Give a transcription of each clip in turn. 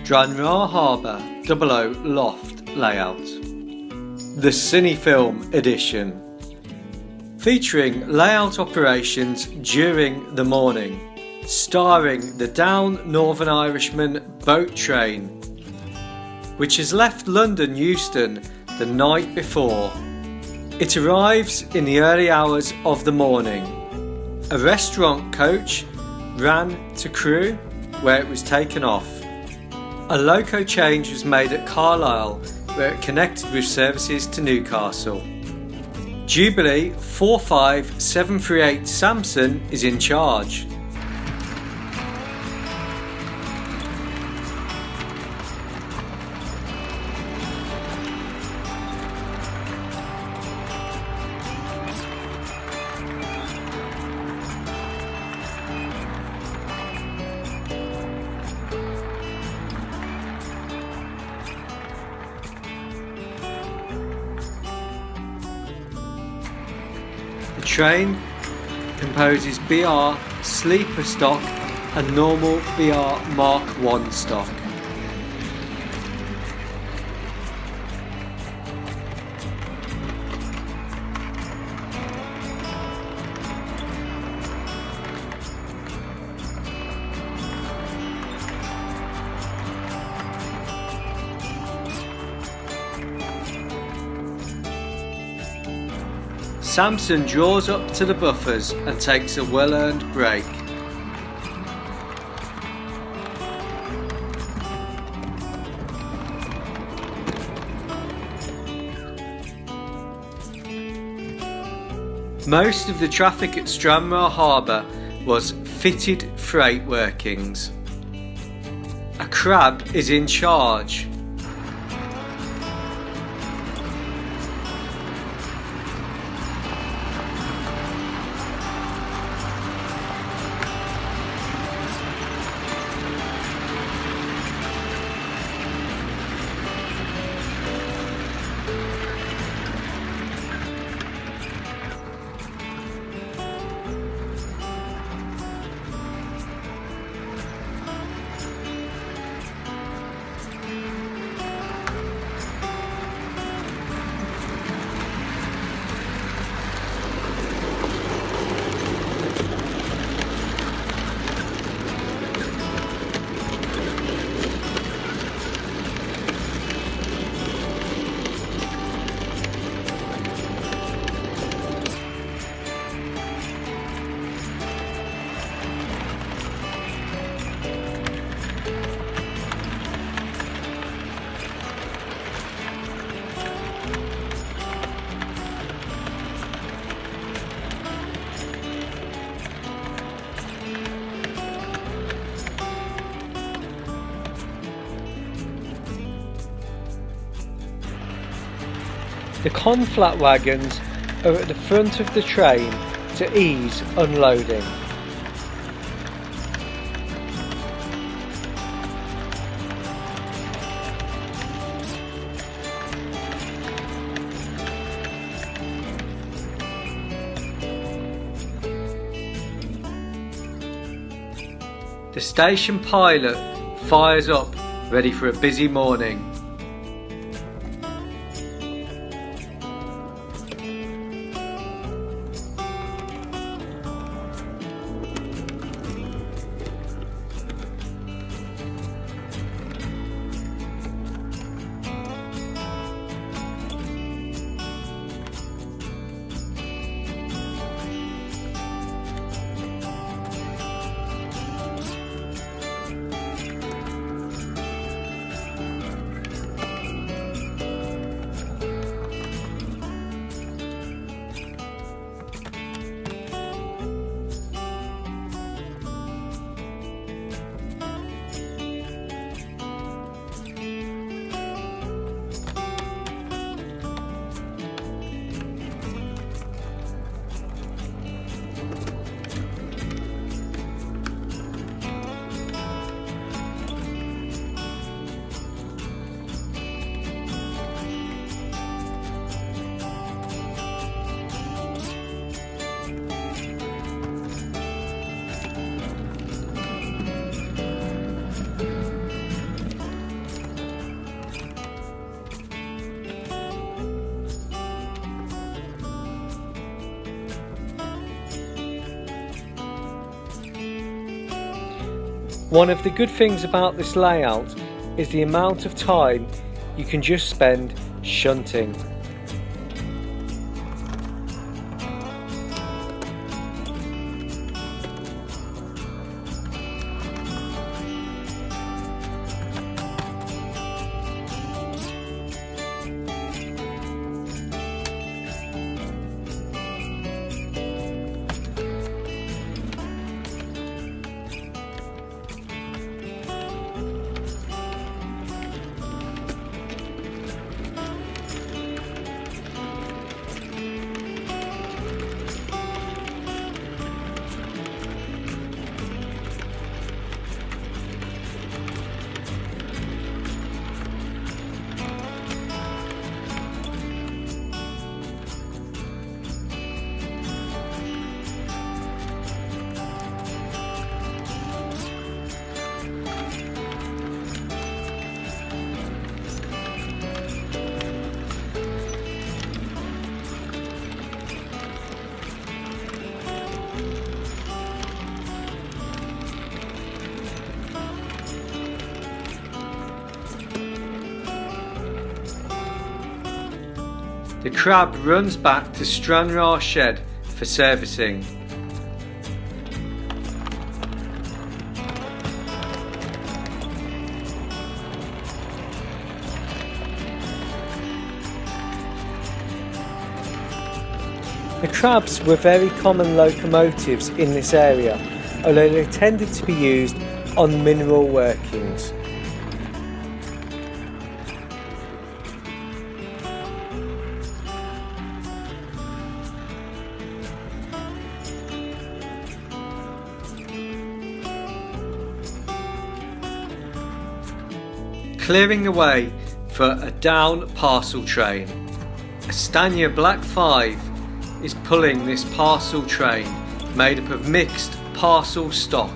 Stranraer Harbour 00 Loft layout. The Cinifilm Edition, featuring layout operations during the morning, starring the down Northern Irishman boat train, which has left London Euston the night before. It arrives in the early hours of the morning. A restaurant coach ran to Crewe, where it was taken off. A loco change was made at Carlisle, where it connected with services to Newcastle. Jubilee 45738 Samson is in charge. The train composes BR sleeper stock and normal BR Mark 1 stock. Samson draws up to the buffers and takes a well-earned break. Most of the traffic at Stranraer Harbour was fitted freight workings. A crab is in charge. The conflat wagons are at the front of the train to ease unloading. The station pilot fires up, ready for a busy morning. One of the good things about this layout is the amount of time you can just spend shunting. The Crab runs back to Stranraer Shed for servicing. The Crabs were very common locomotives in this area, although they tended to be used on mineral workings. Clearing the way for a down parcel train. A Stanier Black 5 is pulling this parcel train made up of mixed parcel stock.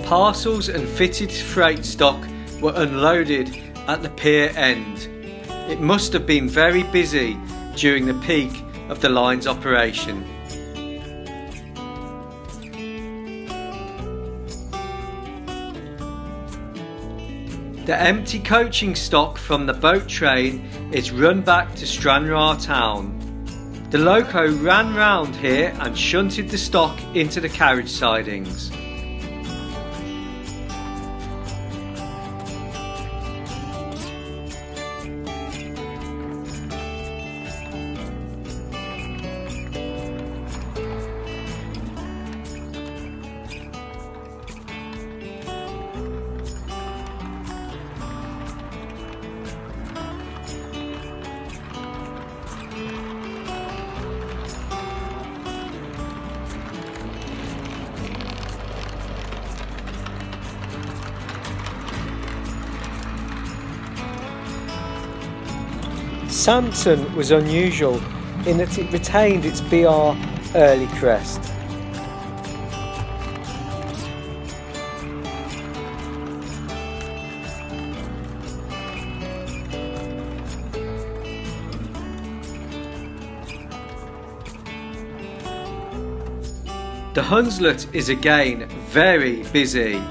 Parcels and fitted freight stock were unloaded at the pier end. It must have been very busy during the peak of the line's operation. The empty coaching stock from the boat train is run back to Stranraer Town. The loco ran round here and shunted the stock into the carriage sidings. Samson was unusual in that it retained its BR early crest. The Hunslet is again very busy.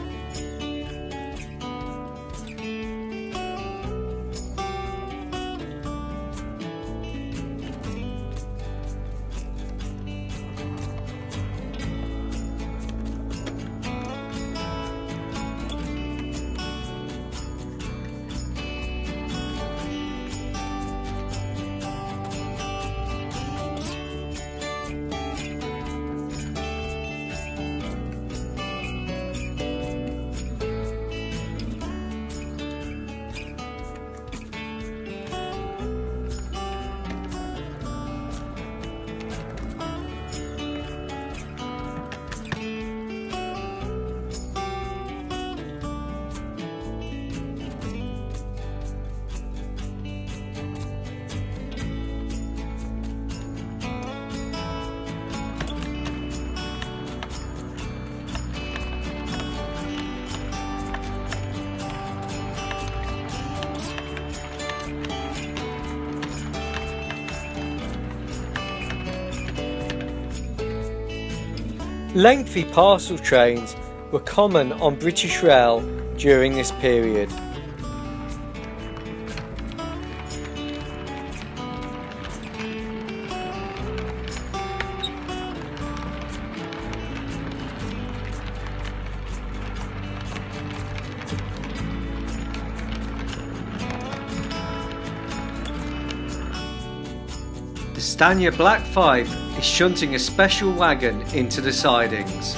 Lengthy parcel trains were common on British Rail during this period. The Stanier Black 5 is shunting a special wagon into the sidings.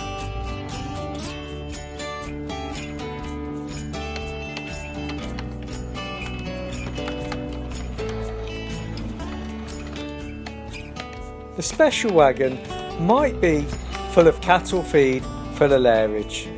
The special wagon might be full of cattle feed for the lairage.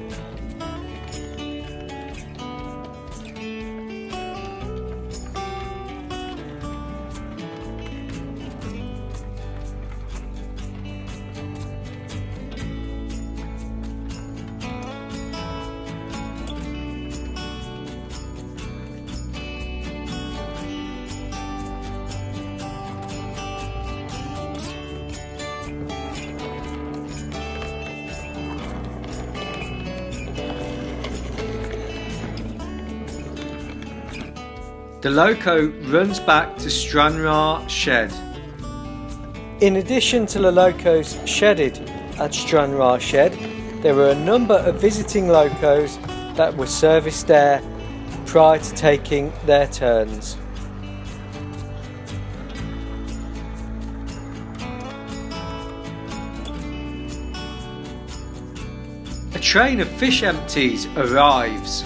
The loco runs back to Stranraer Shed. In addition to the locos shedded at Stranraer Shed, there were a number of visiting locos that were serviced there prior to taking their turns. A train of fish empties arrives.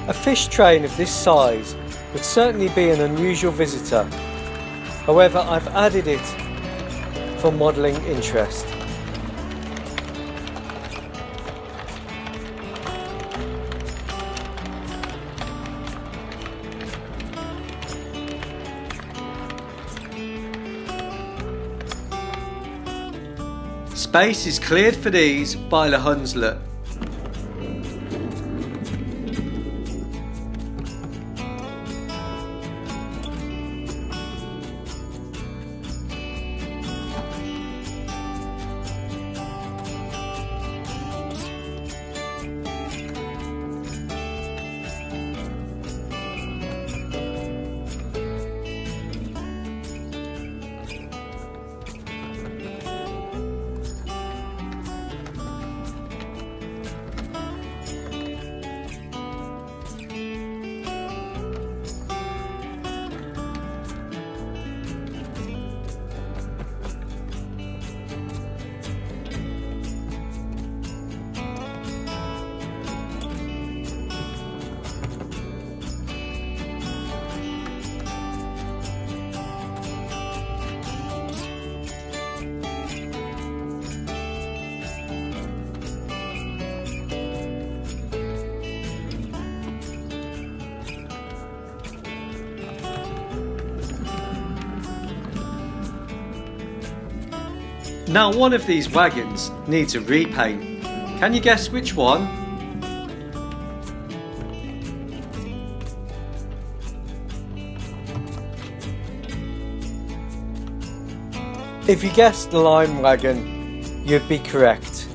A fish train of this size would certainly be an unusual visitor. However, I've added it for modelling interest. Space is cleared for these by the Hunslet. Now one of these wagons needs a repaint. Can you guess which one? If you guessed the lime wagon, you'd be correct.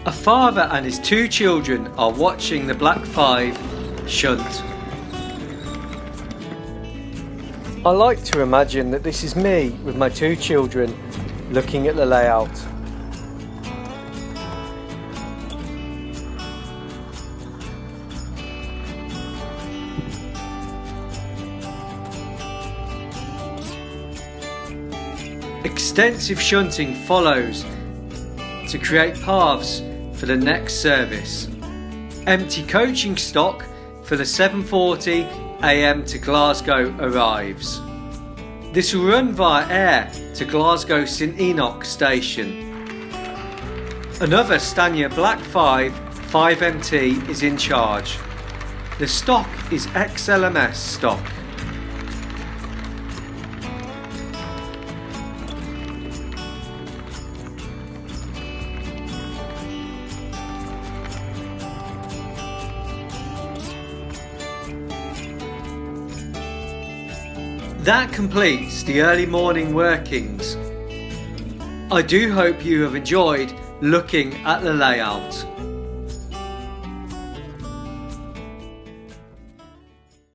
A father and his two children are watching the Black 5 shunt. I like to imagine that this is me with my two children looking at the layout. Extensive shunting follows to create paths for the next service. Empty coaching stock for the 7:40 AM to Glasgow arrives. This will run via air to Glasgow St Enoch station. Another Stanier Black 5MT is in charge. The stock is XLMS stock. That completes the early morning workings. I do hope you have enjoyed looking at the layout.